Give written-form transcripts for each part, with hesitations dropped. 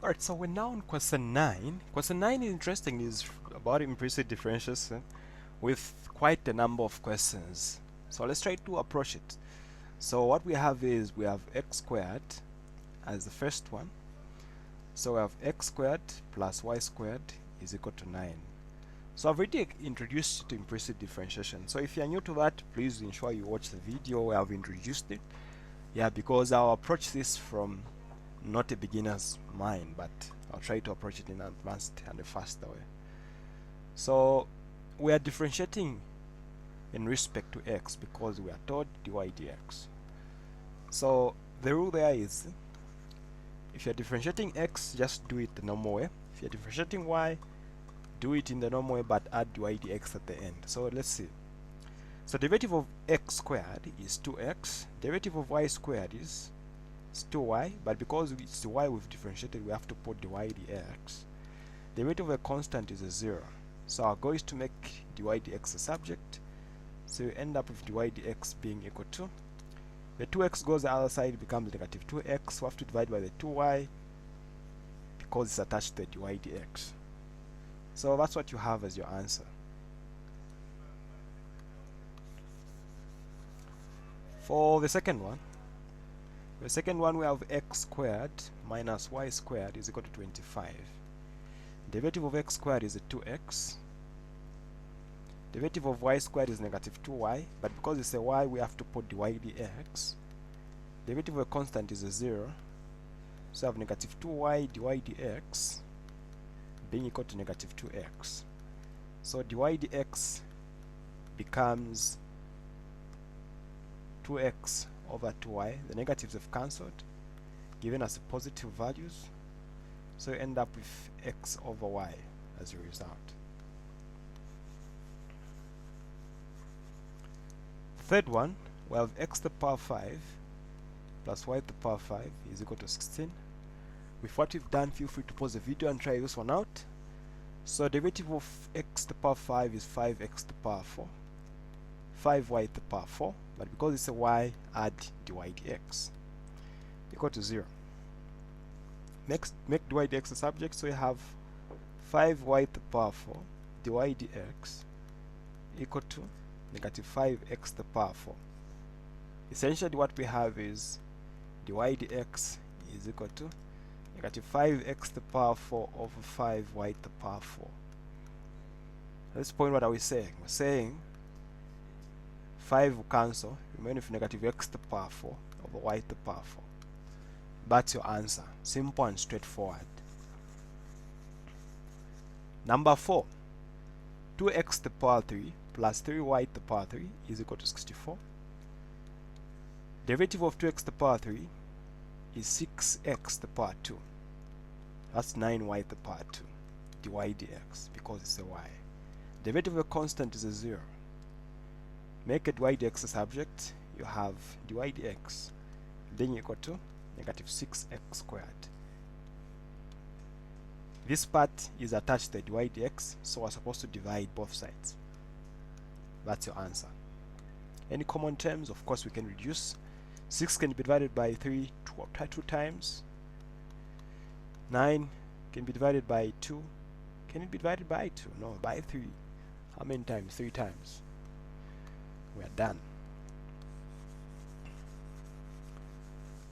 Alright, so we're now on question 9. Question 9 is interesting, is about implicit differentiation with quite a number of questions. So let's try to approach it. So what we have is we have x squared as the first one. So we have x squared plus y squared is equal to 9. So I've already introduced you to implicit differentiation. So if you're new to that, please ensure you watch the video where I've introduced it. Yeah, because I'll approach this from not a beginner's mind, but I'll try to approach it in an advanced and a faster way. So we are differentiating in respect to x because we are told dy dx. So the rule there is, if you're differentiating x, just do it the normal way. If you're differentiating y, do it in the normal way but add dy dx at the end. So let's see. So derivative of x squared is 2x, derivative of y squared is 2y, but because it's the y we've differentiated, we have to put dy dx. Derivative of a constant is a 0. So our goal is to make dy dx a subject. So you end up with dy dx being equal to, the 2x goes the other side, it becomes negative 2x. We have to divide by the 2y because it's attached to the dy dx. So that's what you have as your answer. For the second one, we have x squared minus y squared is equal to 25. Derivative of x squared is a 2x. Derivative of y squared is negative 2y, but because it's a y, we have to put dy dx. Derivative of a constant is a 0. So I have negative 2y dy dx being equal to negative 2x. So dy dx becomes 2x over 2y. The negatives have cancelled, giving us positive values. So you end up with x over y as a result. Third one, we have x to the power 5 plus y to the power 5 is equal to 16. With what we've done, feel free to pause the video and try this one out. So derivative of x to the power 5 is 5x to the power 4. 5y to the power 4, but because it's a y, add dy dx equal to 0. Next, make dy dx a subject, so you have 5y to the power 4 dy dx equal to negative 5x to the power 4. Essentially what we have is dy dx is equal to negative 5x to the power 4 over 5y to the power 4. At this point, what are we saying? We're saying 5 will cancel, remain with negative x to the power 4 over y to the power 4. That's your answer. Simple and straightforward. Number 4. 2x to the power 3 plus 3y to the power 3 is equal to 64. Derivative of 2x to the power 3 is 6x to the power 2. That's 9y to the power 2 dy dx because it's a y. Derivative of a constant is a 0. Make a dy dx a subject, you have dy dx being equal to negative 6x squared. This part is attached to the dy dx, so we're supposed to divide both sides. That's your answer. Any common terms? Of course, we can reduce. 6 can be divided by 3 two times. 9 can be divided by 2. Can it be divided by 2? No, by 3. How many times? 3 times. We are done.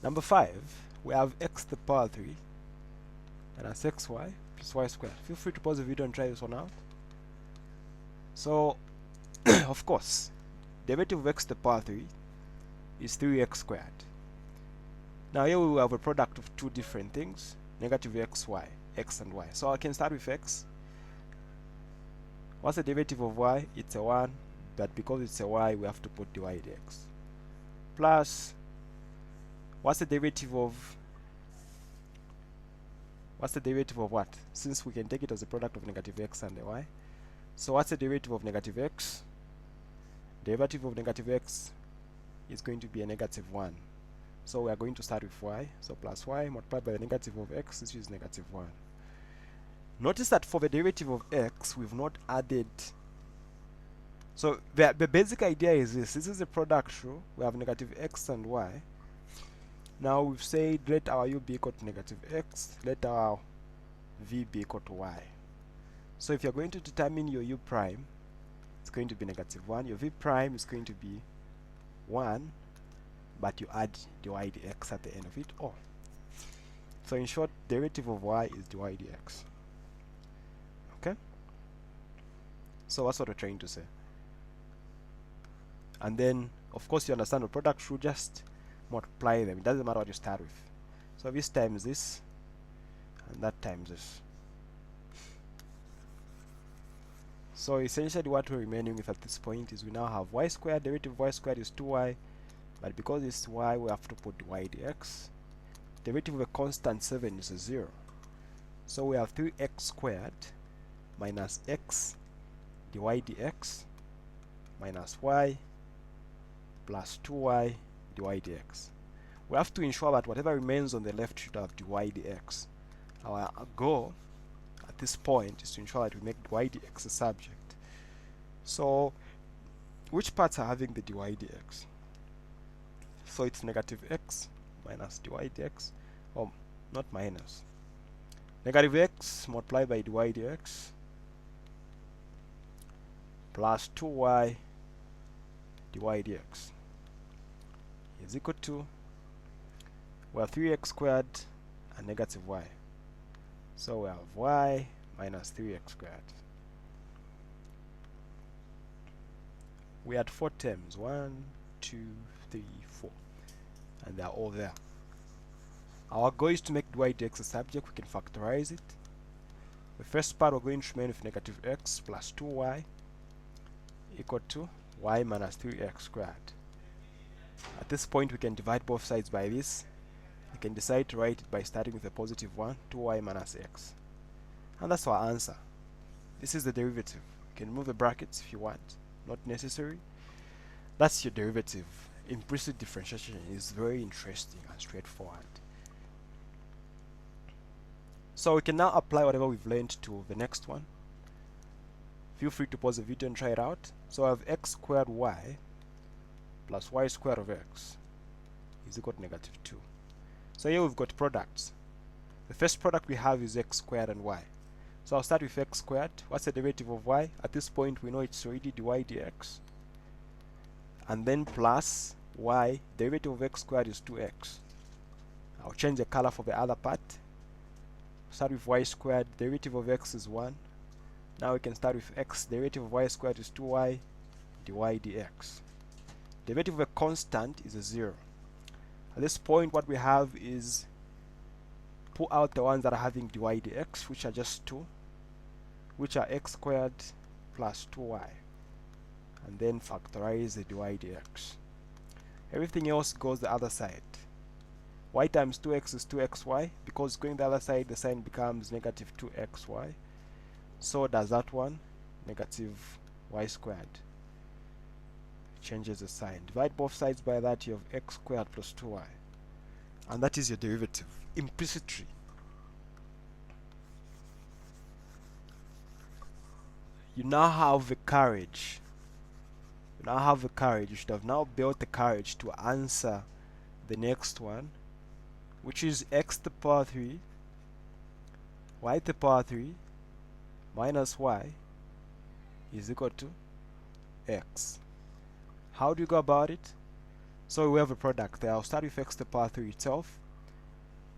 Number 5, we have x to the power 3 and that's xy plus y squared. Feel free to pause the video and try this one out. So, of course, derivative of x to the power 3 is 3x squared. Now here we will have a product of two different things, negative xy, x and y. So I can start with x. What's the derivative of y? It's a 1, but because it's a y, we have to put dy dx. Plus, what's the derivative of what? Since we can take it as a product of negative x and a y. So what's the derivative of negative x? Derivative of negative x is going to be a negative 1. So we are going to start with y. So plus y multiplied by the negative of x, which is negative 1. Notice that for the derivative of x, we've not added. So the basic idea is this. This is a product rule. We have negative x and y. Now we've said let our u be equal to negative x, let our v be equal to y. So if you're going to determine your u prime, it's going to be negative 1. Your v prime is going to be 1, but you add dy dx at the end of it all. So in short, derivative of y is dy dx. Okay? So that's what we're trying to say. And then, of course, you understand the product should just multiply them. It doesn't matter what you start with. So this times this, and that times this. So essentially what we're remaining with at this point is we now have y squared. Derivative of y squared is 2y, but because it's y, we have to put dy dx. Derivative of a constant 7 is a 0. So we have 3x squared minus x dy dx minus y plus 2y dy dx. We have to ensure that whatever remains on the left should have dy dx. Our goal at this point is to ensure that we make dy dx a subject. So which parts are having the dy dx? So it's negative x minus dy dx, or not minus, negative x multiplied by dy dx plus 2y dy dx is equal to, we have 3x squared and negative y. So we have y minus 3x squared. We had 4 terms, 1, 2, 3, 4, and they're all there. Our goal is to make dy dx a subject. We can factorize it. The first part we're going to remain with negative x plus 2y equal to y minus 3x squared. At this point we can divide both sides by this. We can decide to write it by starting with a positive 1, 2y minus x. And that's our answer. This is the derivative. You can remove the brackets if you want, not necessary. That's your derivative. Implicit differentiation is very interesting and straightforward. So we can now apply whatever we've learned to the next one. Feel free to pause the video and try it out. So I have x squared y plus y squared of x is equal to negative 2. So here we've got products. The first product we have is x squared and y. So I'll start with x squared. What's the derivative of y? At this point we know it's already dy dx. And then plus y, derivative of x squared is 2x. I'll change the color for the other part. Start with y squared, derivative of x is 1. Now we can start with x, derivative of y squared is 2y dy dx. Derivative of a constant is a 0. At this point what we have is pull out the ones that are having dy dx, which are just 2, which are x squared plus 2y, and then factorize the dy dx. Everything else goes the other side. Y times 2x is 2xy. Because going the other side, the sign becomes negative 2xy. So does that one, negative y squared. Changes the sign. Divide both sides by that, you have x squared plus 2y. And that is your derivative, implicitly. You now have the courage. You should have now built the courage to answer the next one, which is x to the power 3 y to the power 3 minus y is equal to x. How do you go about it? So we have a product there. I'll start with x to the power 3 itself.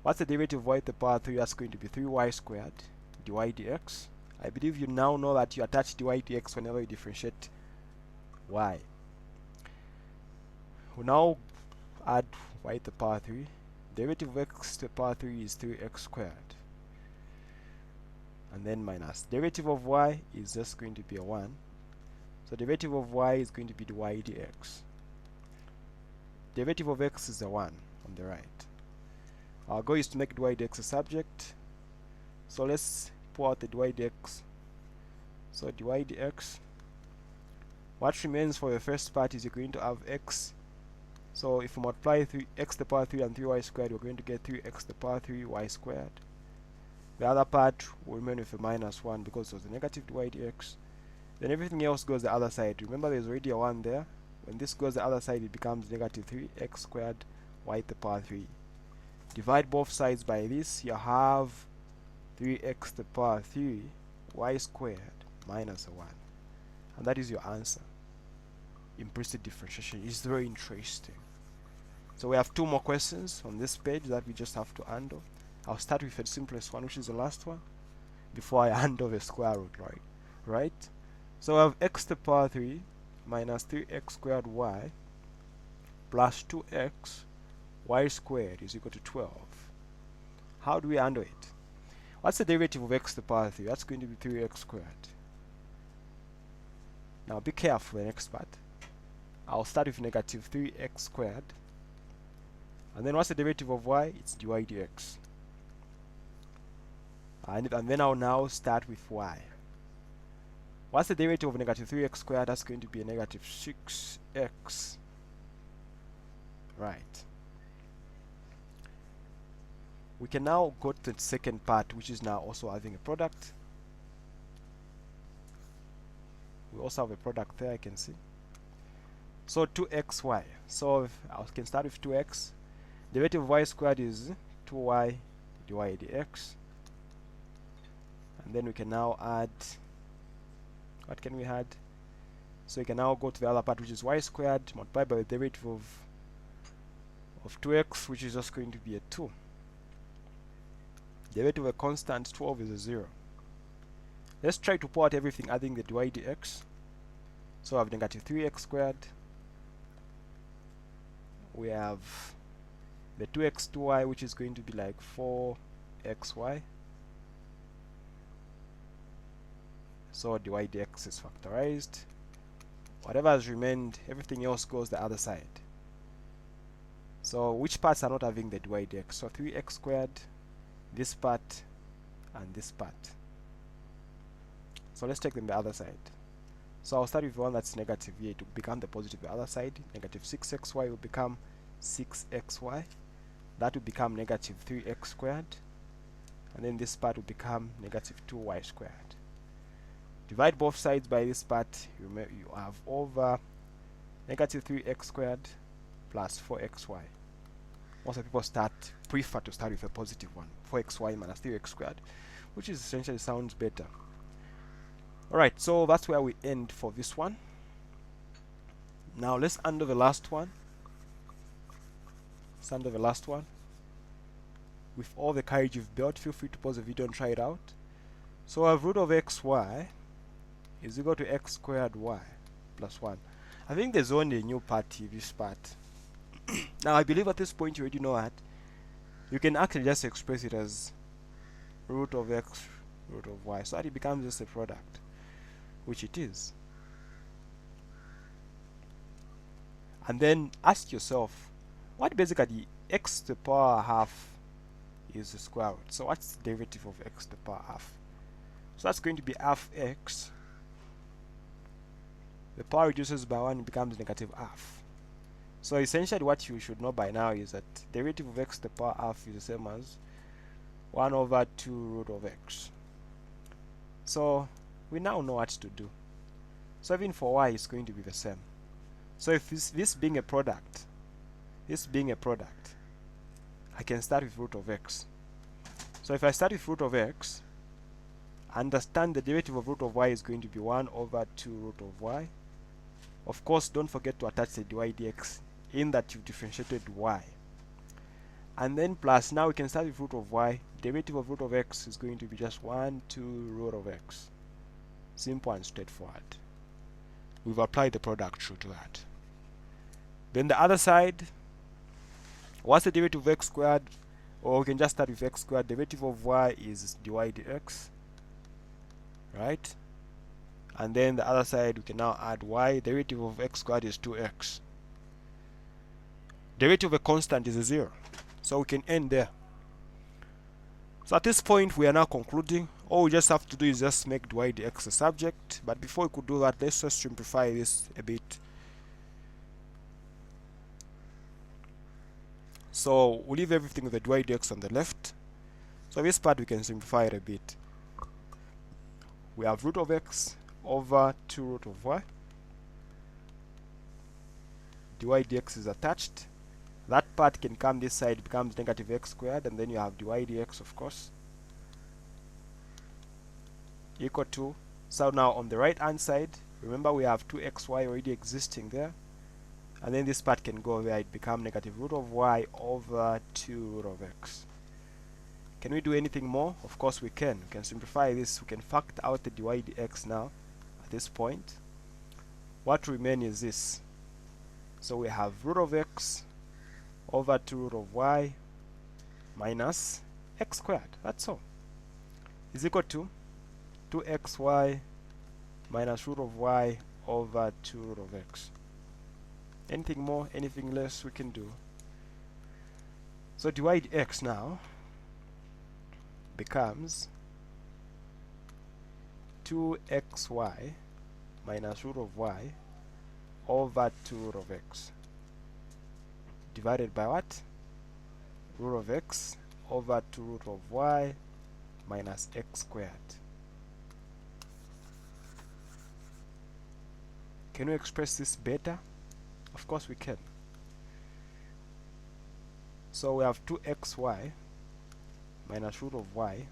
What's the derivative of y to the power 3? That's going to be 3y squared dy dx. I believe you now know that you attach dy dx whenever you differentiate y. We now add y to the power 3. Derivative of x to the power 3 is 3x squared. And then minus. Derivative of y is just going to be a 1. So derivative of y is going to be dy dx. Derivative of x is a 1 on the right. Our goal is to make dy dx a subject. So let's pull out the dy dx. So dy dx. What remains for the first part is you're going to have x. So if we multiply 3x to the power 3 and 3y squared, we're going to get 3x to the power 3 y squared. The other part will remain with a minus 1 because it was a negative dy dx. Then everything else goes the other side. Remember there's already a 1 there. When this goes the other side, it becomes negative 3x squared y to the power 3 Divide both sides by this, you have 3x to the power 3 y squared minus 1. And that is your answer. Implicit differentiation is very interesting. So we have two more questions on this page that we just have to handle. I'll start with the simplest one, which is the last one, before I handle the square root, right? So we have x to the power 3 minus 3x squared y plus 2x y squared is equal to 12. How do we handle it? What's the derivative of x to the power 3? That's going to be 3x squared. Now be careful the next part. I'll start with negative 3x squared. And then what's the derivative of y? It's dy dx. And then I'll now start with y. What's the derivative of negative 3x squared? That's going to be a negative 6x. Right. We can now go to the second part, which is now also having a product. We also have a product there, I can see. So 2xy. So I can start with 2x. Derivative of y squared is 2y dy dx. And then we can now add, what can we add? So we can now go to the other part, which is y squared multiplied by the derivative of 2x, which is just going to be a 2. Derivative of a constant 12 is a 0. Let's try to pull out everything adding the dy dx. So we have negative 3x squared. We have the 2x 2y, which is going to be like 4xy. So dy dx is factorized. Whatever has remained, everything else goes the other side. So which parts are not having the dy dx? So 3x squared, this part, and this part. So let's take them the other side. So I'll start with the one that's negative here to become the positive the other side. Negative 6xy will become 6xy. That will become negative 3x squared. And then this part will become negative 2y squared. Divide both sides by this part. You have over negative 3x squared plus 4xy. Most of people prefer to start with a positive one, 4xy minus 3x squared, which is essentially sounds better. Alright, so that's where we end for this one. Now let's handle the last one. Let's handle the last one. With all the courage you've built, feel free to pause the video and try it out. So I have root of xy is equal to x squared y plus 1. I think there's only a new part here, this part. Now I believe at this point you already know that you can actually just express it as root of x root of y, so that it becomes just a product, which it is. And then ask yourself, what basically x to the power half is the square root. So what's the derivative of x to the power half? So that's going to be half x. The power reduces by 1, it becomes negative half. So essentially what you should know by now is that derivative of x to the power half is the same as 1 over 2 root of x. So we now know what to do. So even for y it's going to be the same. So if this being a product, I can start with root of x. So if I start with root of x, understand the derivative of root of y is going to be 1 over 2 root of y. Of course, don't forget to attach the dy dx in that you've differentiated y. And then plus, now we can start with root of y. Derivative of root of x is going to be just 1, 2 root of x. Simple and straightforward. We've applied the product rule to that. Then the other side, what's the derivative of x squared? Or we can just start with x squared. Derivative of y is dy dx, right? And then the other side we can now add y. Derivative of x squared is 2x. Derivative of a constant is a 0. So we can end there. So at this point we are now concluding. All we just have to do is just make dy dx a subject. But before we could do that, let's just simplify this a bit. So we'll leave everything with the dy dx on the left. So this part we can simplify it a bit. We have root of x over 2 root of y. Dy dx is attached. That part can come this side, it becomes negative x squared, and then you have dy dx, of course, equal to, so now on the right hand side, remember we have 2xy already existing there, and then this part can go where it becomes negative root of y over 2 root of x. Can we do anything more? Of course we can. We can simplify this. We can factor out the dy dx now at this point. What remains is this. So we have root of x over 2 root of y minus x squared. That's all. Is equal to 2xy minus root of y over 2 root of x. Anything more, anything less we can do. So dy dx now becomes 2xy minus root of y over 2 root of x divided by what? Root of x over 2 root of y minus x squared. Can we express this better? Of course we can. So we have 2xy minus root of y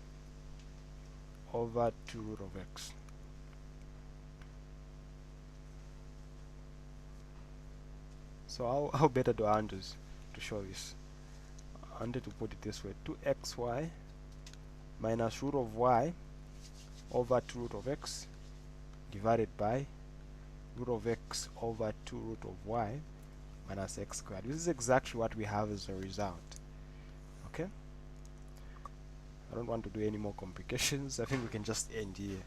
over 2 root of x. So how better do I want to show this? I wanted to put it this way: 2xy minus root of y over 2 root of x divided by root of x over 2 root of y minus x squared. This is exactly what we have as a result. Okay? I don't want to do any more complications. I think we can just end here.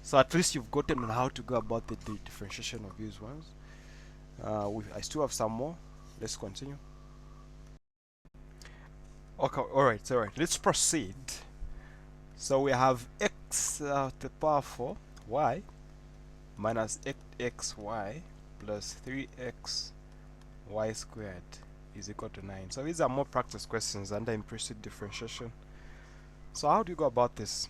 So at least you've gotten on how to go about the differentiation of these ones. I still have some more. Let's continue. Okay, alright, let's proceed. So we have x to the power 4 y minus 8xy plus 3x y squared is equal to 9. So these are more practice questions under implicit differentiation. So how do you go about this?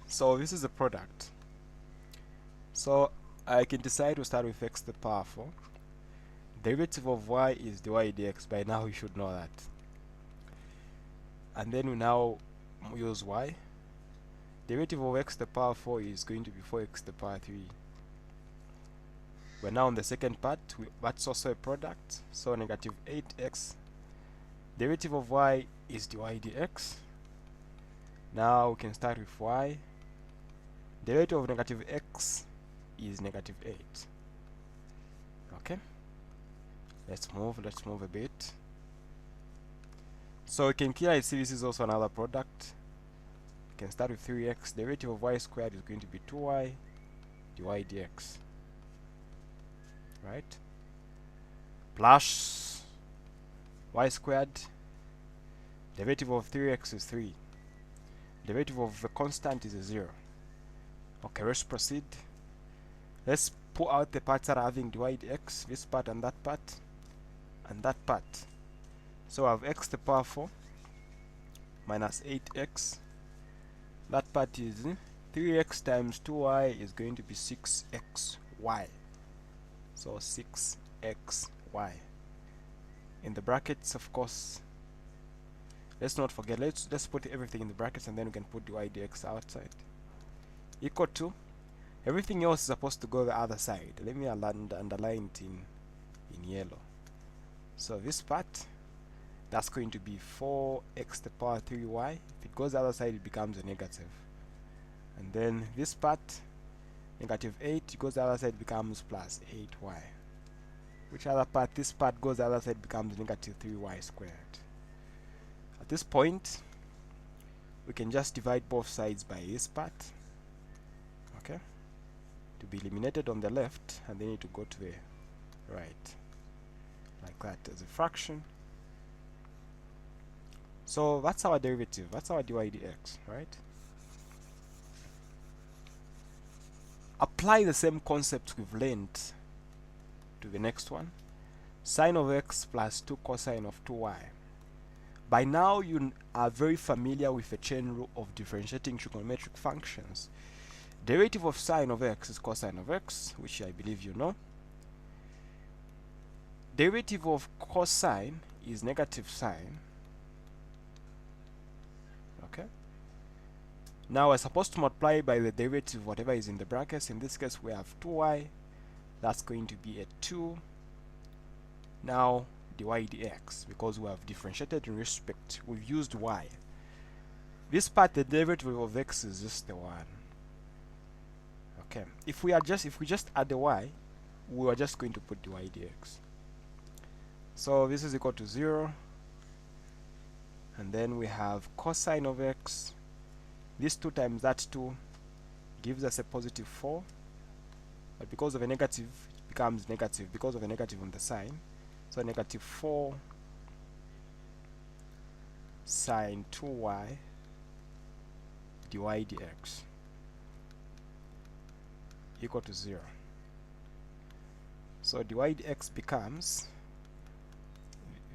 So this is the product. So I can decide to start with x to the power 4. Derivative of y is dy dx. By now you should know that. And then we now use y. Derivative of x to the power 4 is going to be 4x to the power 3. We're now on the second part. That's also a product. So negative 8x. Derivative of y is dy dx. Now we can start with y. Derivative of negative x is negative 8. Okay, let's move a bit. So you can clearly see this is also another product. You can start with 3x. Derivative of y squared is going to be 2y dy dx, right? Plus y squared. Derivative of 3x is 3. Derivative of the constant is a 0. Okay, let's proceed. Let's pull out the parts that are having dy dx, this part and that part, and that part. So I have x to the power 4 minus 8x. That part is 3x times 2y is going to be 6xy. So 6xy. In the brackets, of course, let's not forget, let's put everything in the brackets and then we can put dy dx outside. Equal to, everything else is supposed to go the other side. Let me underline it in yellow. So this part, that's going to be 4x to the power 3y. If it goes the other side, it becomes a negative. And then this part, negative 8, it goes the other side, becomes plus 8y. Which other part? This part goes the other side, becomes negative 3y squared. At this point, we can just divide both sides by this part. Okay, to be eliminated on the left, and then need to go to the right, like that, as a fraction. So that's our derivative, that's our dy dx, right? Apply the same concept we've learned to the next one. Sine of x plus 2 cosine of 2y. By now you are very familiar with the chain rule of differentiating trigonometric functions. Derivative of sine of x is cosine of x, which I believe you know. derivative of cosine is negative sine. Okay. Now we're supposed to multiply by the derivative whatever is in the brackets. In this case we have 2y. That's going to be a 2. Now dy dx, because we have differentiated in respect, we've used y. This part, the derivative of x is just the 1. Okay. If we just add the y, we are just going to put dy dx. So this is equal to 0. And then we have cosine of x. This 2 times that 2 gives us a positive 4. But because of a negative, it becomes negative because of a negative on the sign. So negative 4 sine 2y dy dx equal to 0. So dy dx becomes,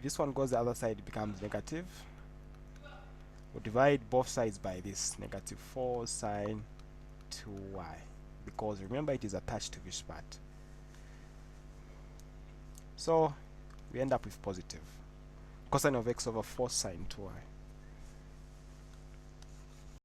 this one goes the other side, it becomes negative. We'll divide both sides by this, negative 4 sine 2y, because remember it is attached to this part. So we end up with positive cosine of x over 4 sine 2y.